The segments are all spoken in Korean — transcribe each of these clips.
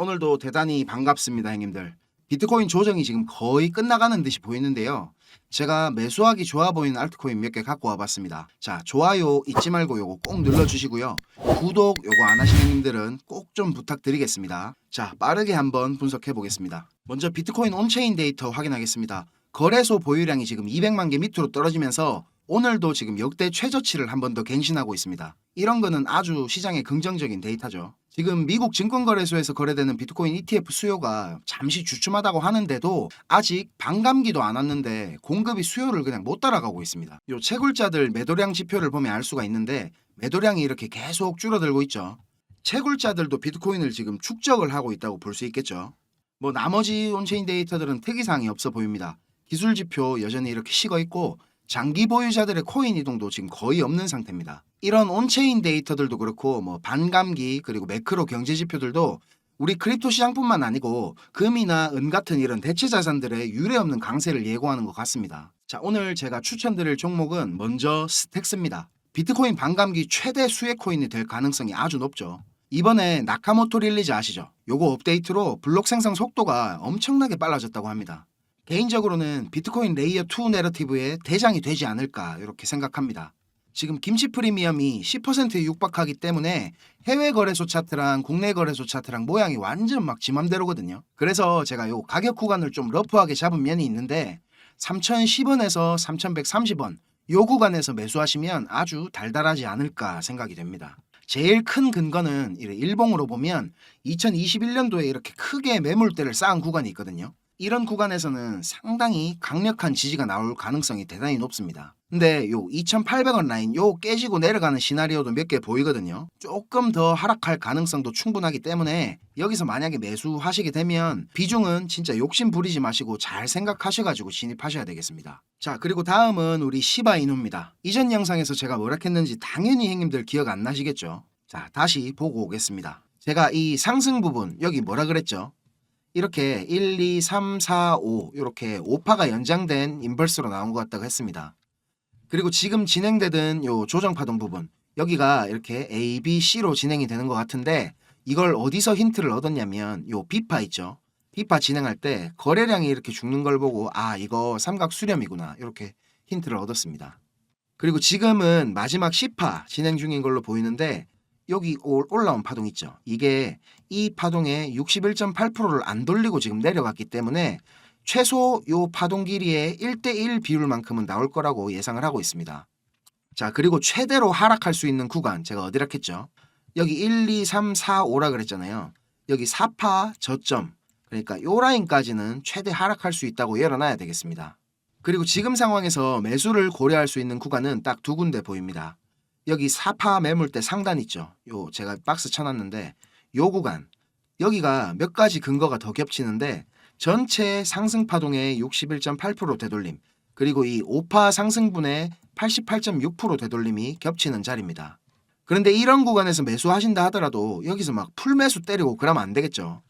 오늘도 대단히 반갑습니다, 형님들. 비트코인 조정이 지금 거의 끝나가는 듯이 보이는데요. 제가 매수하기 좋아 보이는 알트코인 몇 개 갖고 와봤습니다. 자, 좋아요 잊지 말고 요거 꼭 눌러주시고요. 구독 요거 안 하시는 형님들은 꼭 좀 부탁드리겠습니다. 자, 빠르게 한번 분석해 보겠습니다. 먼저 비트코인 온체인 데이터 확인하겠습니다. 거래소 보유량이 지금 200만 개 밑으로 떨어지면서 오늘도 지금 역대 최저치를 한 번 더 갱신하고 있습니다. 이런 거는 아주 시장에 긍정적인 데이터죠. 지금 미국 증권거래소에서 거래되는 비트코인 ETF 수요가 잠시 주춤하다고 하는데도 아직 반감기도 안 왔는데 공급이 수요를 그냥 못 따라가고 있습니다. 요 채굴자들 매도량 지표를 보면 알 수가 있는데 매도량이 이렇게 계속 줄어들고 있죠. 채굴자들도 비트코인을 지금 축적을 하고 있다고 볼 수 있겠죠. 뭐 나머지 온체인 데이터들은 특이사항이 없어 보입니다. 기술 지표 여전히 이렇게 식어 있고 장기 보유자들의 코인 이동도 지금 거의 없는 상태입니다. 이런 온체인 데이터들도 그렇고 뭐 반감기 그리고 매크로 경제 지표들도 우리 크립토 시장뿐만 아니고 금이나 은 같은 이런 대체 자산들의 유례없는 강세를 예고하는 것 같습니다. 자, 오늘 제가 추천드릴 종목은 먼저 스택스입니다. 비트코인 반감기 최대 수혜 코인이 될 가능성이 아주 높죠. 이번에 나카모토 릴리즈 아시죠? 요거 업데이트로 블록 생성 속도가 엄청나게 빨라졌다고 합니다. 개인적으로는 비트코인 레이어 2 내러티브의 대장이 되지 않을까 이렇게 생각합니다. 지금 김치 프리미엄이 10%에 육박하기 때문에 해외 거래소 차트랑 국내 거래소 차트랑 모양이 완전 막 지 맘대로거든요. 그래서 제가 요 가격 구간을 좀 러프하게 잡은 면이 있는데 3010원에서 3130원 요 구간에서 매수하시면 아주 달달하지 않을까 생각이 됩니다. 제일 큰 근거는 일봉으로 보면 2021년도에 이렇게 크게 매물대를 쌓은 구간이 있거든요. 이런 구간에서는 상당히 강력한 지지가 나올 가능성이 대단히 높습니다. 근데 요 2,800원 라인 요 깨지고 내려가는 시나리오도 몇 개 보이거든요. 조금 더 하락할 가능성도 충분하기 때문에 여기서 만약에 매수하시게 되면 비중은 진짜 욕심 부리지 마시고 잘 생각하셔가지고 진입하셔야 되겠습니다. 자, 그리고 다음은 우리 시바이누입니다. 이전 영상에서 제가 뭐라 했는지 당연히 형님들 기억 안 나시겠죠? 자, 다시 보고 오겠습니다. 제가 이 상승 부분 여기 뭐라 그랬죠? 이렇게 1, 2, 3, 4, 5 이렇게 5파가 연장된 인버스로 나온 것 같다고 했습니다. 그리고 지금 진행되던 요 조정파동 부분 여기가 이렇게 A, B, C로 진행이 되는 것 같은데 이걸 어디서 힌트를 얻었냐면 요 B파 있죠. B파 진행할 때 거래량이 이렇게 죽는 걸 보고 아 이거 삼각 수렴이구나 이렇게 힌트를 얻었습니다. 그리고 지금은 마지막 C파 진행 중인 걸로 보이는데 여기 올라온 파동 있죠. 이게 이 파동의 61.8%를 안 돌리고 지금 내려갔기 때문에 최소 요 파동 길이의 1대1 비율만큼은 나올 거라고 예상을 하고 있습니다. 자, 그리고 최대로 하락할 수 있는 구간 제가 어디라 했죠? 여기 1, 2, 3, 4, 5라 그랬잖아요. 여기 4파 저점 그러니까 요 라인까지는 최대 하락할 수 있다고 열어놔야 되겠습니다. 그리고 지금 상황에서 매수를 고려할 수 있는 구간은 딱 두 군데 보입니다. 여기 4파 매물대 상단 있죠. 요 제가 박스 쳐놨는데 요 구간 여기가 몇 가지 근거가 더 겹치는데 전체 상승 파동의 61.8% 되돌림 그리고 이 5파 상승분의 88.6% 되돌림이 겹치는 자리입니다. 그런데 이런 구간에서 매수하신다 하더라도 여기서 막 풀매수 때리고 그러면 안 되겠죠.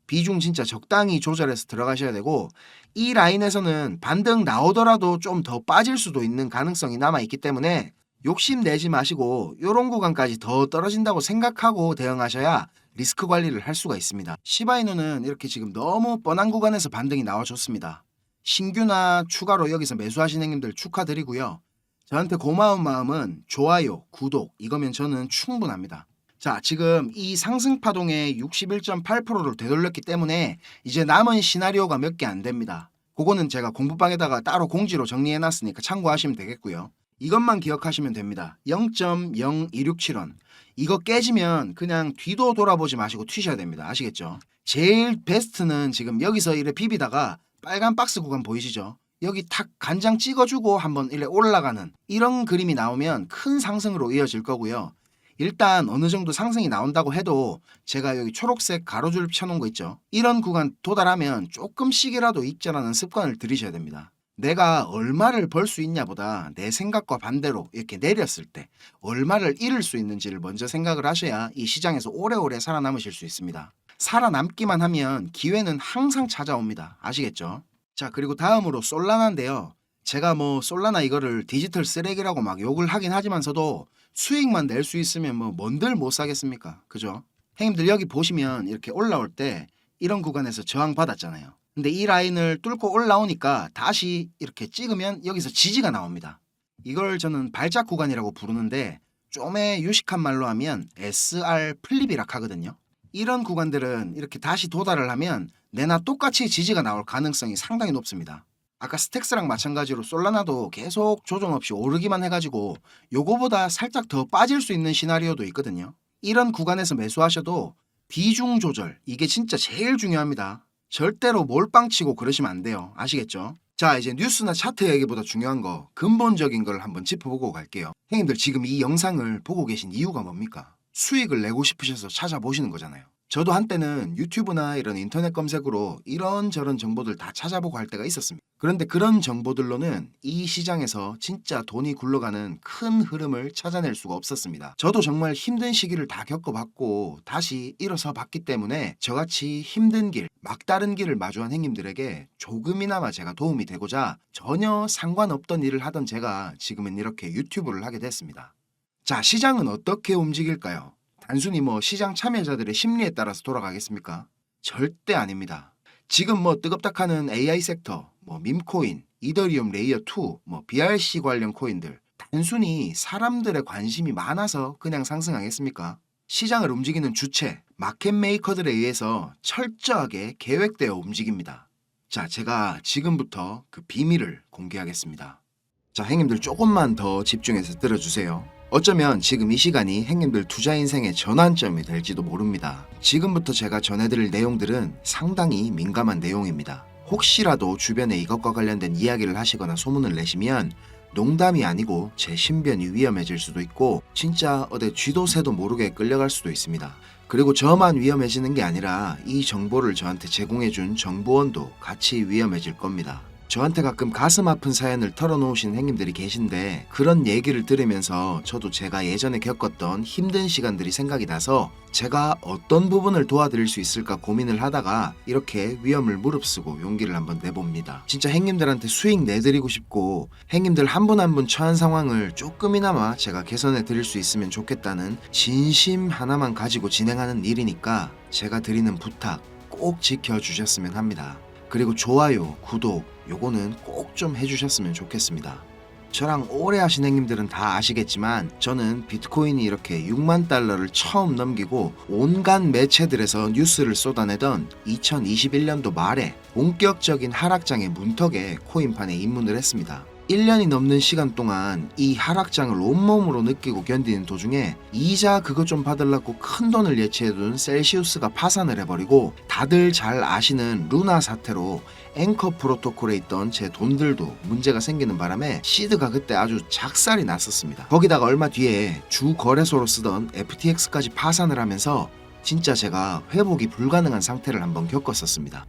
비중 진짜 적당히 조절해서 들어가셔야 되고 이 라인에서는 반등 나오더라도 좀 더 빠질 수도 있는 가능성이 남아있기 때문에 욕심내지 마시고 이런 구간까지 더 떨어진다고 생각하고 대응하셔야 리스크 관리를 할 수가 있습니다. 시바이누는 이렇게 지금 너무 뻔한 구간에서 반등이 나와줬습니다. 신규나 추가로 여기서 매수하신 형님들 축하드리고요. 저한테 고마운 마음은 좋아요, 구독 이거면 저는 충분합니다. 자, 지금 이 상승파동의 61.8%를 되돌렸기 때문에 이제 남은 시나리오가 몇 개 안 됩니다. 그거는 제가 공부방에다가 따로 공지로 정리해놨으니까 참고하시면 되겠고요. 이것만 기억하시면 됩니다. 0.0267원 이거 깨지면 그냥 뒤도 돌아보지 마시고 튀셔야 됩니다. 아시겠죠? 제일 베스트는 지금 여기서 이래 비비다가 빨간 박스 구간 보이시죠? 여기 탁 간장 찍어주고 한번 이래 올라가는 이런 그림이 나오면 큰 상승으로 이어질 거고요. 일단 어느 정도 상승이 나온다고 해도 제가 여기 초록색 가로줄 펴놓은 거 있죠? 이런 구간 도달하면 조금씩이라도 익절하는 습관을 들이셔야 됩니다. 내가 얼마를 벌 수 있냐보다 내 생각과 반대로 이렇게 내렸을 때 얼마를 잃을 수 있는지를 먼저 생각을 하셔야 이 시장에서 오래오래 살아남으실 수 있습니다. 살아남기만 하면 기회는 항상 찾아옵니다. 아시겠죠? 자, 그리고 다음으로 솔라나인데요. 제가 뭐 솔라나 이거를 디지털 쓰레기라고 막 욕을 하긴 하지만서도 수익만 낼 수 있으면 뭐 뭔들 못 사겠습니까? 그죠? 형님들 여기 보시면 이렇게 올라올 때 이런 구간에서 저항 받았잖아요. 근데 이 라인을 뚫고 올라오니까 다시 이렇게 찍으면 여기서 지지가 나옵니다. 이걸 저는 발작 구간이라고 부르는데 좀의 유식한 말로 하면 SR 플립이라 하거든요. 이런 구간들은 이렇게 다시 도달을 하면 내나 똑같이 지지가 나올 가능성이 상당히 높습니다. 아까 스택스랑 마찬가지로 솔라나도 계속 조정 없이 오르기만 해가지고 요거보다 살짝 더 빠질 수 있는 시나리오도 있거든요. 이런 구간에서 매수하셔도 비중 조절, 이게 진짜 제일 중요합니다. 절대로 몰빵치고 그러시면 안 돼요. 아시겠죠? 자, 이제 뉴스나 차트 얘기보다 중요한 거, 근본적인 걸 한번 짚어보고 갈게요. 형님들 지금 이 영상을 보고 계신 이유가 뭡니까? 수익을 내고 싶으셔서 찾아보시는 거잖아요. 저도 한때는 유튜브나 이런 인터넷 검색으로 이런저런 정보들 다 찾아보고 할 때가 있었습니다. 그런데 그런 정보들로는 이 시장에서 진짜 돈이 굴러가는 큰 흐름을 찾아낼 수가 없었습니다. 저도 정말 힘든 시기를 다 겪어봤고 다시 일어서 봤기 때문에 저같이 힘든 길, 막다른 길을 마주한 형님들에게 조금이나마 제가 도움이 되고자 전혀 상관없던 일을 하던 제가 지금은 이렇게 유튜브를 하게 됐습니다. 자, 시장은 어떻게 움직일까요? 단순히 시장 참여자들의 심리에 따라서 돌아가겠습니까? 절대 아닙니다. 지금 뜨겁다하는 AI 섹터, 밈코인, 이더리움 레이어 2, BRC 관련 코인들 단순히 사람들의 관심이 많아서 그냥 상승하겠습니까? 시장을 움직이는 주체, 마켓 메이커들에 의해서 철저하게 계획되어 움직입니다. 자, 제가 지금부터 그 비밀을 공개하겠습니다. 자, 형님들 조금만 더 집중해서 들어주세요. 어쩌면 지금 이 시간이 형님들 투자 인생의 전환점이 될지도 모릅니다. 지금부터 제가 전해드릴 내용들은 상당히 민감한 내용입니다. 혹시라도 주변에 이것과 관련된 이야기를 하시거나 소문을 내시면 농담이 아니고 제 신변이 위험해질 수도 있고 진짜 어디 쥐도 새도 모르게 끌려갈 수도 있습니다. 그리고 저만 위험해지는 게 아니라 이 정보를 저한테 제공해준 정보원도 같이 위험해질 겁니다. 저한테 가끔 가슴 아픈 사연을 털어놓으신 형님들이 계신데 그런 얘기를 들으면서 저도 제가 예전에 겪었던 힘든 시간들이 생각이 나서 제가 어떤 부분을 도와드릴 수 있을까 고민을 하다가 이렇게 위험을 무릅쓰고 용기를 한번 내봅니다. 진짜 형님들한테 수익 내드리고 싶고 형님들 한 분 한 분 처한 상황을 조금이나마 제가 개선해 드릴 수 있으면 좋겠다는 진심 하나만 가지고 진행하는 일이니까 제가 드리는 부탁 꼭 지켜주셨으면 합니다. 그리고 좋아요, 구독 요거는 꼭 좀 해주셨으면 좋겠습니다. 저랑 오래 하신 형님들은 다 아시겠지만 저는 비트코인이 이렇게 6만 달러를 처음 넘기고 온갖 매체들에서 뉴스를 쏟아내던 2021년도 말에 본격적인 하락장의 문턱에 코인판에 입문을 했습니다. 1년이 넘는 시간 동안 이 하락장을 온몸으로 느끼고 견디는 도중에 이자 그거 좀 받으려고 큰돈을 예치해둔 셀시우스가 파산을 해버리고 다들 잘 아시는 루나 사태로 앵커 프로토콜에 있던 제 돈들도 문제가 생기는 바람에 시드가 그때 아주 작살이 났었습니다. 거기다가 얼마 뒤에 주 거래소로 쓰던 FTX까지 파산을 하면서 진짜 제가 회복이 불가능한 상태를 한번 겪었었습니다.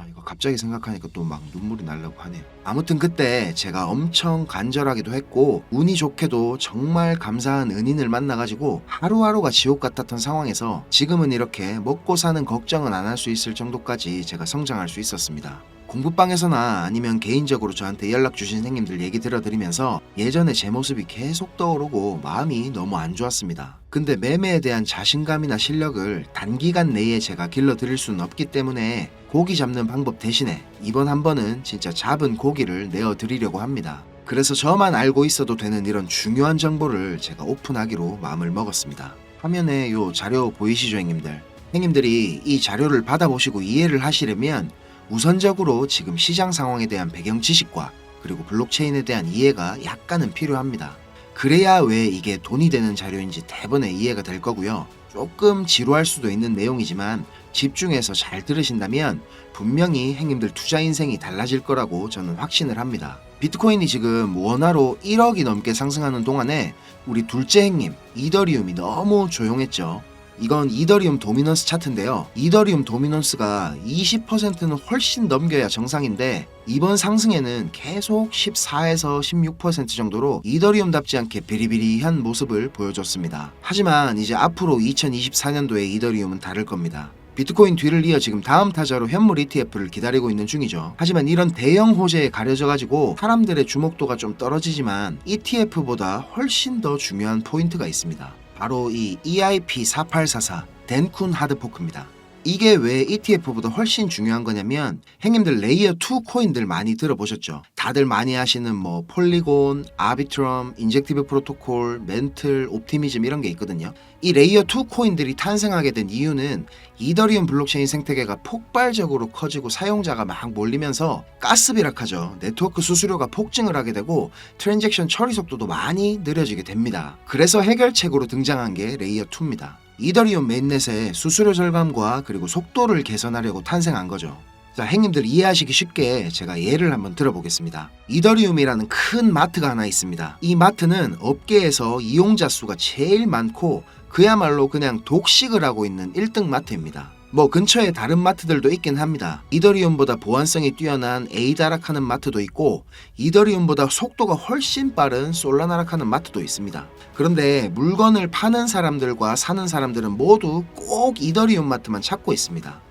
이거 갑자기 생각하니까 또 막 눈물이 나려고 하네요. 아무튼 그때 제가 엄청 간절하기도 했고 운이 좋게도 정말 감사한 은인을 만나가지고 하루하루가 지옥 같았던 상황에서 지금은 이렇게 먹고 사는 걱정은 안 할 수 있을 정도까지 제가 성장할 수 있었습니다. 공부방에서나 아니면 개인적으로 저한테 연락 주신 형님들 얘기 들어드리면서 예전에 제 모습이 계속 떠오르고 마음이 너무 안 좋았습니다. 근데 매매에 대한 자신감이나 실력을 단기간 내에 제가 길러드릴 수는 없기 때문에 고기 잡는 방법 대신에 이번 한 번은 진짜 잡은 고기를 내어드리려고 합니다. 그래서 저만 알고 있어도 되는 이런 중요한 정보를 제가 오픈하기로 마음을 먹었습니다. 화면에 요 자료 보이시죠 형님들? 형님들이 이 자료를 받아보시고 이해를 하시려면 우선적으로 지금 시장 상황에 대한 배경 지식과 그리고 블록체인에 대한 이해가 약간은 필요합니다. 그래야 왜 이게 돈이 되는 자료인지 대번에 이해가 될 거고요. 조금 지루할 수도 있는 내용이지만 집중해서 잘 들으신다면 분명히 형님들 투자 인생이 달라질 거라고 저는 확신을 합니다. 비트코인이 지금 원화로 1억이 넘게 상승하는 동안에 우리 둘째 형님 이더리움이 너무 조용했죠. 이건 이더리움 도미넌스 차트인데요. 이더리움 도미넌스가 20%는 훨씬 넘겨야 정상인데 이번 상승에는 계속 14에서 16% 정도로 이더리움답지 않게 비리비리한 모습을 보여줬습니다. 하지만 이제 앞으로 2024년도에 이더리움은 다를 겁니다. 비트코인 뒤를 이어 지금 다음 타자로 현물 ETF를 기다리고 있는 중이죠. 하지만 이런 대형 호재에 가려져가지고 사람들의 주목도가 좀 떨어지지만 ETF보다 훨씬 더 중요한 포인트가 있습니다. 바로 이 EIP4844 덴쿤 하드포크입니다. 이게 왜 ETF보다 훨씬 중요한 거냐면 형님들 레이어 2 코인들 많이 들어보셨죠? 다들 많이 하시는 뭐 폴리곤, 아비트럼, 인젝티브 프로토콜, 멘틀, 옵티미즘 이런 게 있거든요. 이 레이어 2 코인들이 탄생하게 된 이유는 이더리움 블록체인 생태계가 폭발적으로 커지고 사용자가 막 몰리면서 가스비락하죠. 네트워크 수수료가 폭증을 하게 되고 트랜잭션 처리 속도도 많이 느려지게 됩니다. 그래서 해결책으로 등장한 게 레이어 2입니다. 이더리움 메인넷의 수수료 절감과 그리고 속도를 개선하려고 탄생한 거죠. 자, 형님들 이해하시기 쉽게 제가 예를 한번 들어보겠습니다. 이더리움이라는 큰 마트가 하나 있습니다. 이 마트는 업계에서 이용자 수가 제일 많고 그야말로 그냥 독식을 하고 있는 1등 마트입니다. 뭐 근처에 다른 마트들도 있긴 합니다. 이더리움보다 보안성이 뛰어난 에이다락하는 마트도 있고 이더리움보다 속도가 훨씬 빠른 솔라나락하는 마트도 있습니다. 그런데 물건을 파는 사람들과 사는 사람들은 모두 꼭 이더리움 마트만 찾고 있습니다.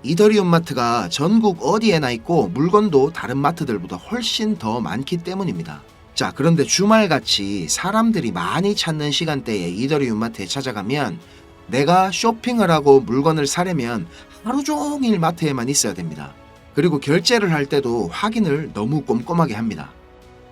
이더리움 마트가 전국 어디에나 있고 물건도 다른 마트들보다 훨씬 더 많기 때문입니다. 자, 그런데 주말같이 사람들이 많이 찾는 시간대에 이더리움 마트에 찾아가면 내가 쇼핑을 하고 물건을 사려면 하루 종일 마트에만 있어야 됩니다. 그리고 결제를 할 때도 확인을 너무 꼼꼼하게 합니다.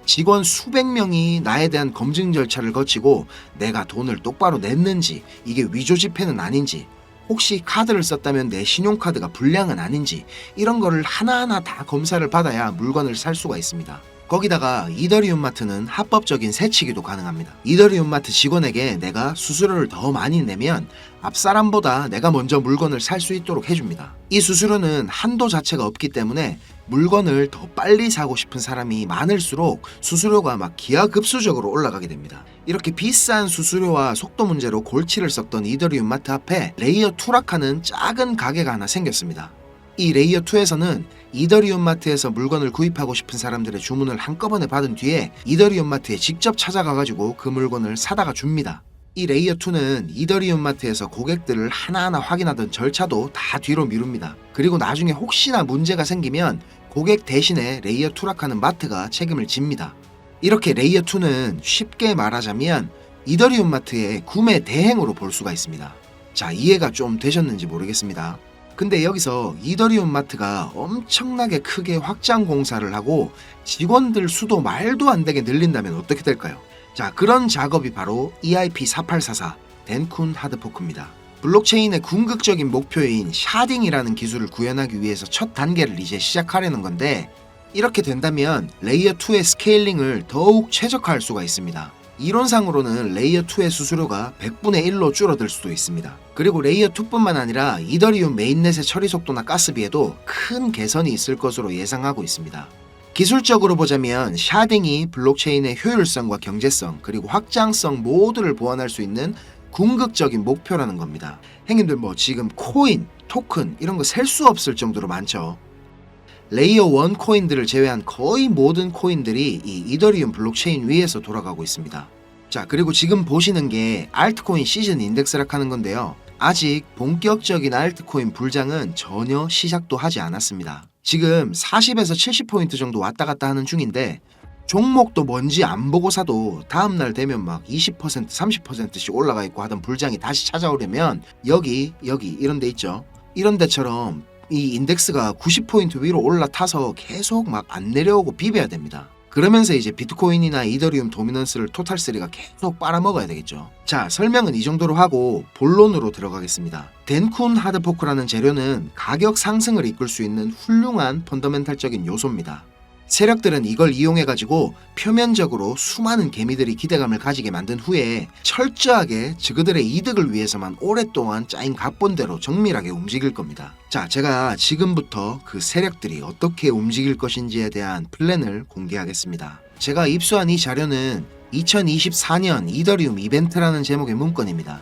직원 수백 명이 나에 대한 검증 절차를 거치고 내가 돈을 똑바로 냈는지, 이게 위조 지폐는 아닌지, 혹시 카드를 썼다면 내 신용카드가 불량은 아닌지 이런 거를 하나하나 다 검사를 받아야 물건을 살 수가 있습니다. 거기다가 이더리움 마트는 합법적인 세치기도 가능합니다. 이더리움 마트 직원에게 내가 수수료를 더 많이 내면 앞사람보다 내가 먼저 물건을 살 수 있도록 해줍니다. 이 수수료는 한도 자체가 없기 때문에 물건을 더 빨리 사고 싶은 사람이 많을수록 수수료가 막 기하급수적으로 올라가게 됩니다. 이렇게 비싼 수수료와 속도 문제로 골치를 썩던 이더리움 마트 앞에 레이어 2락하는 작은 가게가 하나 생겼습니다. 이 레이어 2에서는 이더리움 마트에서 물건을 구입하고 싶은 사람들의 주문을 한꺼번에 받은 뒤에 이더리움 마트에 직접 찾아가가지고 그 물건을 사다가 줍니다. 이 레이어 2는 이더리움 마트에서 고객들을 하나하나 확인하던 절차도 다 뒤로 미룹니다. 그리고 나중에 혹시나 문제가 생기면 고객 대신에 레이어 2락하는 마트가 책임을 집니다. 이렇게 레이어 2는 쉽게 말하자면 이더리움 마트의 구매 대행으로 볼 수가 있습니다. 자, 이해가 좀 되셨는지 모르겠습니다. 근데 여기서 이더리움 마트가 엄청나게 크게 확장 공사를 하고 직원들 수도 말도 안 되게 늘린다면 어떻게 될까요? 자, 그런 작업이 바로 EIP4844 덴쿤 하드포크입니다. 블록체인의 궁극적인 목표인 샤딩이라는 기술을 구현하기 위해서 첫 단계를 이제 시작하려는 건데 이렇게 된다면 레이어 2의 스케일링을 더욱 최적화할 수가 있습니다. 이론상으로는 레이어 2의 수수료가 100분의 1로 줄어들 수도 있습니다. 그리고 레이어 2뿐만 아니라 이더리움 메인넷의 처리 속도나 가스비에도 큰 개선이 있을 것으로 예상하고 있습니다. 기술적으로 보자면 샤딩이 블록체인의 효율성과 경제성 그리고 확장성 모두를 보완할 수 있는 궁극적인 목표라는 겁니다. 형님들 뭐 지금 코인, 토큰 이런 거 셀 수 없을 정도로 많죠. 레이어 1 코인들을 제외한 거의 모든 코인들이 이 이더리움 블록체인 위에서 돌아가고 있습니다. 자, 그리고 지금 보시는 게 알트코인 시즌 인덱스락 하는 건데요. 아직 본격적인 알트코인 불장은 전혀 시작도 하지 않았습니다. 지금 40에서 70포인트 정도 왔다 갔다 하는 중인데 종목도 뭔지 안 보고 사도 다음날 되면 막 20%, 30%씩 올라가 있고 하던 불장이 다시 찾아오려면 여기 이런 데 있죠. 이런 데처럼 이 인덱스가 90포인트 위로 올라타서 계속 막 안 내려오고 비벼야 됩니다. 그러면서 이제 비트코인이나 이더리움 도미넌스를 토탈3가 계속 빨아먹어야 되겠죠. 자, 설명은 이 정도로 하고 본론으로 들어가겠습니다. 덴쿤 하드포크라는 재료는 가격 상승을 이끌 수 있는 훌륭한 펀더멘탈적인 요소입니다. 세력들은 이걸 이용해가지고 표면적으로 수많은 개미들이 기대감을 가지게 만든 후에 철저하게 그들의 이득을 위해서만 오랫동안 짜인 각본대로 정밀하게 움직일 겁니다. 자, 제가 지금부터 그 세력들이 어떻게 움직일 것인지에 대한 플랜을 공개하겠습니다. 제가 입수한 이 자료는 2024년 이더리움 이벤트라는 제목의 문건입니다.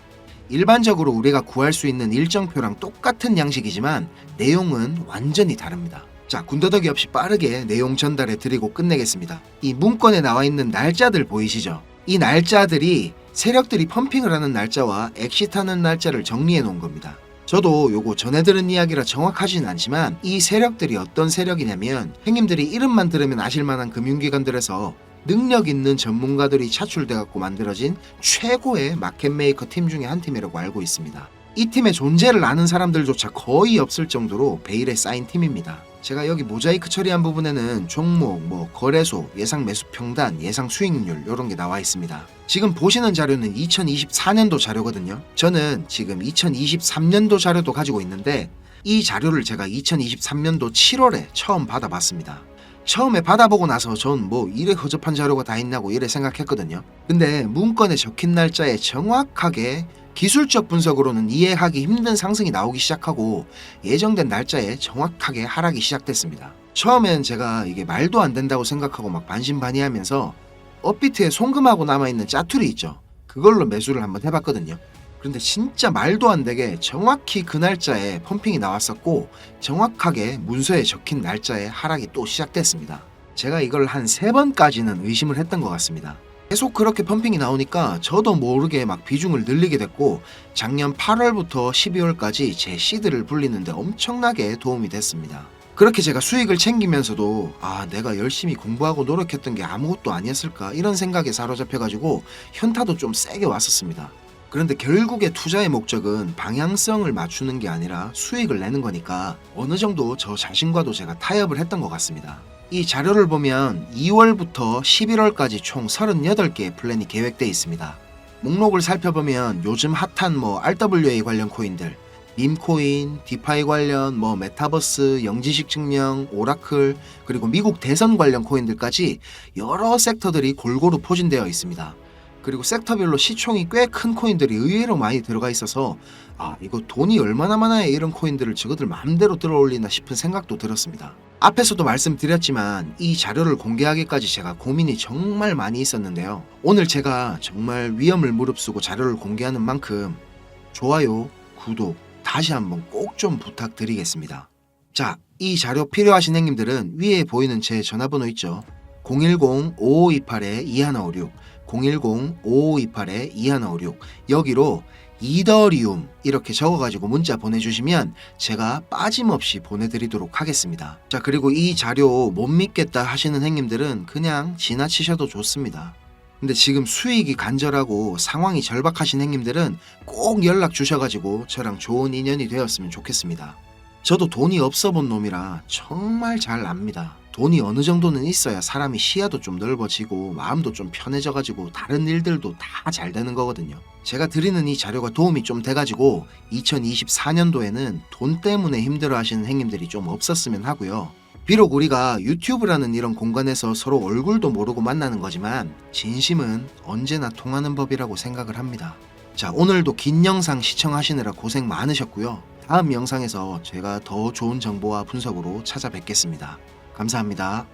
일반적으로 우리가 구할 수 있는 일정표랑 똑같은 양식이지만 내용은 완전히 다릅니다. 자, 군더더기 없이 빠르게 내용 전달해 드리고 끝내겠습니다. 이 문건에 나와 있는 날짜들 보이시죠? 이 날짜들이 세력들이 펌핑을 하는 날짜와 엑시트하는 날짜를 정리해 놓은 겁니다. 저도 요거 전해 들은 이야기라 정확하진 않지만 이 세력들이 어떤 세력이냐면 형님들이 이름만 들으면 아실만한 금융기관들에서 능력 있는 전문가들이 차출돼 갖고 만들어진 최고의 마켓메이커 팀 중에 한 팀이라고 알고 있습니다. 이 팀의 존재를 아는 사람들조차 거의 없을 정도로 베일에 쌓인 팀입니다. 제가 여기 모자이크 처리한 부분에는 종목, 거래소, 예상 매수 평단, 예상 수익률 이런 게 나와 있습니다. 지금 보시는 자료는 2024년도 자료거든요. 저는 지금 2023년도 자료도 가지고 있는데 이 자료를 제가 2023년도 7월에 처음 받아봤습니다. 처음에 받아보고 나서 전 이래 허접한 자료가 다 있냐고 이래 생각했거든요. 근데 문건에 적힌 날짜에 정확하게 기술적 분석으로는 이해하기 힘든 상승이 나오기 시작하고 예정된 날짜에 정확하게 하락이 시작됐습니다. 처음엔 제가 이게 말도 안 된다고 생각하고 막 반신반의하면서 업비트에 송금하고 남아있는 짜투리 있죠. 그걸로 매수를 한번 해봤거든요. 그런데 진짜 말도 안 되게 정확히 그 날짜에 펌핑이 나왔었고 정확하게 문서에 적힌 날짜에 하락이 또 시작됐습니다. 제가 이걸 한 3번까지는 의심을 했던 것 같습니다. 계속 그렇게 펌핑이 나오니까 저도 모르게 막 비중을 늘리게 됐고 작년 8월부터 12월까지 제 시드를 불리는데 엄청나게 도움이 됐습니다. 그렇게 제가 수익을 챙기면서도 내가 열심히 공부하고 노력했던 게 아무것도 아니었을까 이런 생각에 사로잡혀가지고 현타도 좀 세게 왔었습니다. 그런데 결국에 투자의 목적은 방향성을 맞추는 게 아니라 수익을 내는 거니까 어느 정도 저 자신과도 제가 타협을 했던 것 같습니다. 이 자료를 보면 2월부터 11월까지 총 38개의 플랜이 계획되어 있습니다. 목록을 살펴보면 요즘 핫한 RWA 관련 코인들, 밈코인, 디파이 관련, 메타버스, 영지식 증명, 오라클, 그리고 미국 대선 관련 코인들까지 여러 섹터들이 골고루 포진되어 있습니다. 그리고 섹터별로 시총이 꽤 큰 코인들이 의외로 많이 들어가 있어서 이거 돈이 얼마나 많아야 이런 코인들을 저거들 마음대로 들어올리나 싶은 생각도 들었습니다. 앞에서도 말씀드렸지만 이 자료를 공개하기까지 제가 고민이 정말 많이 있었는데요. 오늘 제가 정말 위험을 무릅쓰고 자료를 공개하는 만큼 좋아요, 구독 다시 한번 꼭 좀 부탁드리겠습니다. 자, 이 자료 필요하신 행님들은 위에 보이는 제 전화번호 있죠. 010-5528-2156 010-5528-2156 여기로 이더리움 이렇게 적어가지고 문자 보내주시면 제가 빠짐없이 보내드리도록 하겠습니다. 자, 그리고 이 자료 못 믿겠다 하시는 행님들은 그냥 지나치셔도 좋습니다. 근데 지금 수익이 간절하고 상황이 절박하신 행님들은 꼭 연락 주셔가지고 저랑 좋은 인연이 되었으면 좋겠습니다. 저도 돈이 없어 본 놈이라 정말 잘 압니다. 돈이 어느 정도는 있어야 사람이 시야도 좀 넓어지고 마음도 좀 편해져가지고 다른 일들도 다 잘 되는 거거든요. 제가 드리는 이 자료가 도움이 좀 돼가지고 2024년도에는 돈 때문에 힘들어 하시는 행님들이 좀 없었으면 하고요. 비록 우리가 유튜브라는 이런 공간에서 서로 얼굴도 모르고 만나는 거지만 진심은 언제나 통하는 법이라고 생각을 합니다. 자, 오늘도 긴 영상 시청하시느라 고생 많으셨고요. 다음 영상에서 제가 더 좋은 정보와 분석으로 찾아뵙겠습니다. 감사합니다.